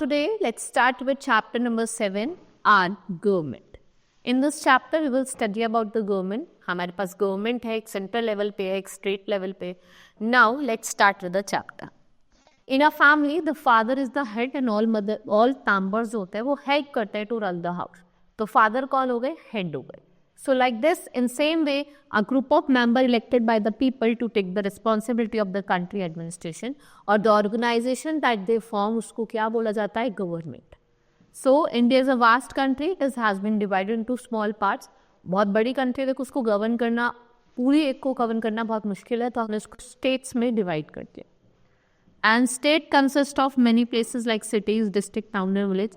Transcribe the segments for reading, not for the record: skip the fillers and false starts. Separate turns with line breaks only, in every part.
today let's start with chapter number 7, our government. In this chapter we will study about the government. हमारे पास government है, एक central level पे है, एक state level पे. Now let's start with the chapter. In a family, the father is the head and all members होते हैं वो help करते हैं to run the house. तो father कौन हो गए? Head हो गए. So like this, in same way, a group of members elected by the people to take the responsibility of the country administration or the organization that they form, उसको क्या बोला जाता है? Government. So India is a vast country. It has been divided into small parts. बहुत बड़ी country है, उसको govern करना, पूरी एक को govern करना बहुत मुश्किल है, तो हमने उसको states में divide करते हैं. And state consists of many places like cities, district, town and village.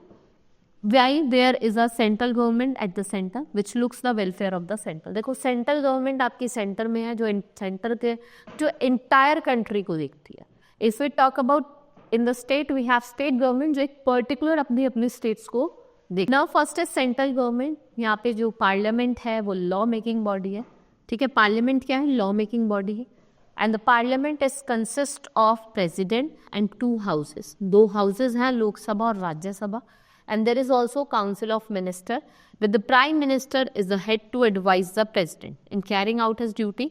Why there is a central government at the center which looks the welfare of the central. देखो central government आपकी center में है जो center के जो entire country को देखती है. If we talk about in the state we have state government जो एक particular अपनी states को देख. Now first is central government. यहाँ पे जो parliament है वो law making body है. ठीक है, parliament क्या है? Law making body है. And the parliament is consist of president and two houses. दो houses हैं, लोक सभा और राज्य सभा. And there is also council of minister, with the prime minister is the head to advise the president in carrying out his duty.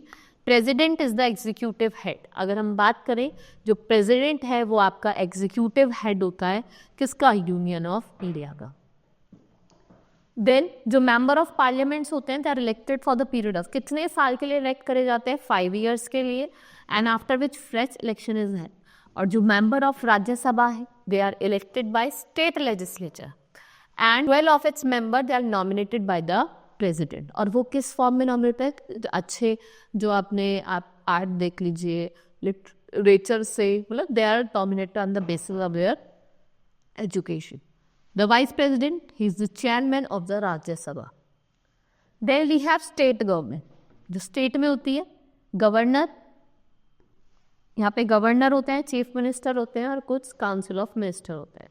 President is the executive head. अगर हम बात करें जो president है वो आपका executive head होता है किसका? Union of India का. Then जो member of parliaments होते हैं they are elected for the period of कितने साल के लिए elect करे जाते हैं? 5 years के लिए, and after which fresh election is held. और जो member of राज्यसभा है they are elected by state legislature and 12 of its member they are nominated by the president. और वो किस फॉर्म में नॉमिनेट है? अच्छे जो आपने आप आर्ट देख लीजिए, लिटरेचर से, मतलब they are nominated on the basis of their education. The vice president, he is the chairman of the राज्य सभा. Then we have state government. जो state में होती है गवर्नर, यहाँ पे गवर्नर होते हैं, चीफ मिनिस्टर होते हैं और कुछ काउंसिल ऑफ मिनिस्टर होते हैं.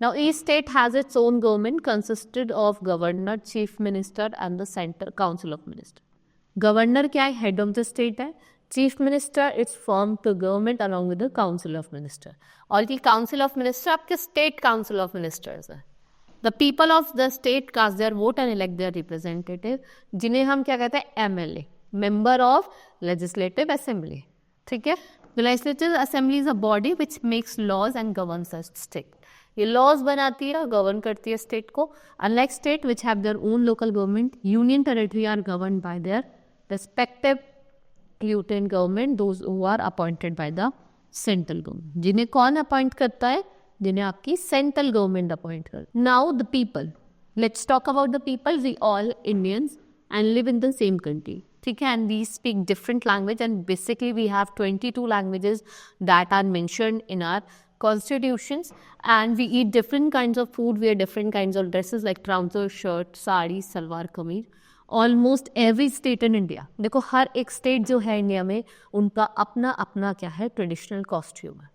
Now each state has its own government consisted of governor, chief minister and the centre council of minister. Governor क्या है? हेड ऑफ द स्टेट है. Chief minister its form the government along with the council of minister. और ये council of minister आपके state council of ministers है. The people of the state cast their vote and elect their representative, जिन्हें हम क्या कहते हैं? MLA, member of legislative assembly. ठीक है, The legislative assembly is a body which makes laws and governs the state. ये laws बनाती है और govern करती है state को. Unlike state which have their own local government, union territory are governed by their respective lieutenant government, those who are appointed by the central government. जिन्हें कौन appoint करता है? जिन्हें आपकी central government appoint करती है. Now the people. Let's talk about the people. We all Indians and live in the same country. ठीक है, and we speak different language and basically we have 22 languages that are mentioned in our constitutions and we eat different kinds of food, wear different kinds of dresses like trousers, shirt, sari, salwar, kameez. Almost every state in India, देखो हर एक state जो है India में उनका अपना अपना क्या है? ट्रेडिशनल कॉस्ट्यूम है.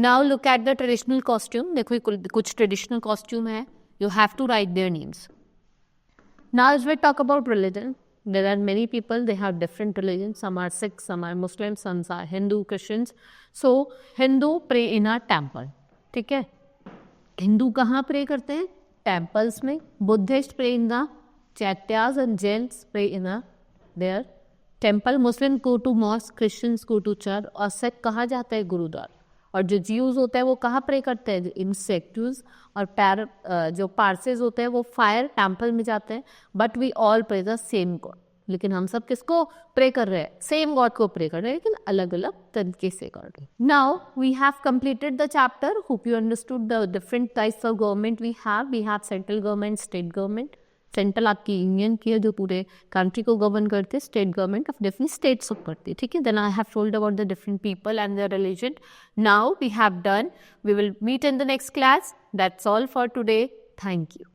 Now look at the traditional costume. देखो कुछ traditional costume है. You have to write their names. Now as we talk about religion, there are many people, they have different religions. Some are Sikhs, some are Muslims, some are Hindu, Christians. So Hindu pray in a temple. ठीक है, हिंदू कहाँ pray करते हैं? Temples में. Buddhist pray in the chaityas and Jains pray in their temple. Muslim go to mosque, Christians go to church और सिख कहाँ जाते हैं? गुरुद्वारा. और जो ज्यूज होते हैं वो कहाँ प्रे करते हैं? इन सेक्टर्स. और जो पारसेज होते हैं वो फायर टेम्पल में जाते हैं. But we all pray the same God. लेकिन हम सब किसको प्रे कर रहे हैं? सेम गॉड को प्रे कर रहे हैं, लेकिन अलग अलग तरीके से कर रहे हैं. Now we have completed the chapter. Hope you understood the different types of government we have. We have central government, state government. Central आपकी यूनियन की है जो पूरे कंट्री को गवर्न करते हैं. State government of different states को करती है. ठीक है, then I have told about the different people and their religion. Now we have done. We will meet in the next class. That's all for today. Thank you.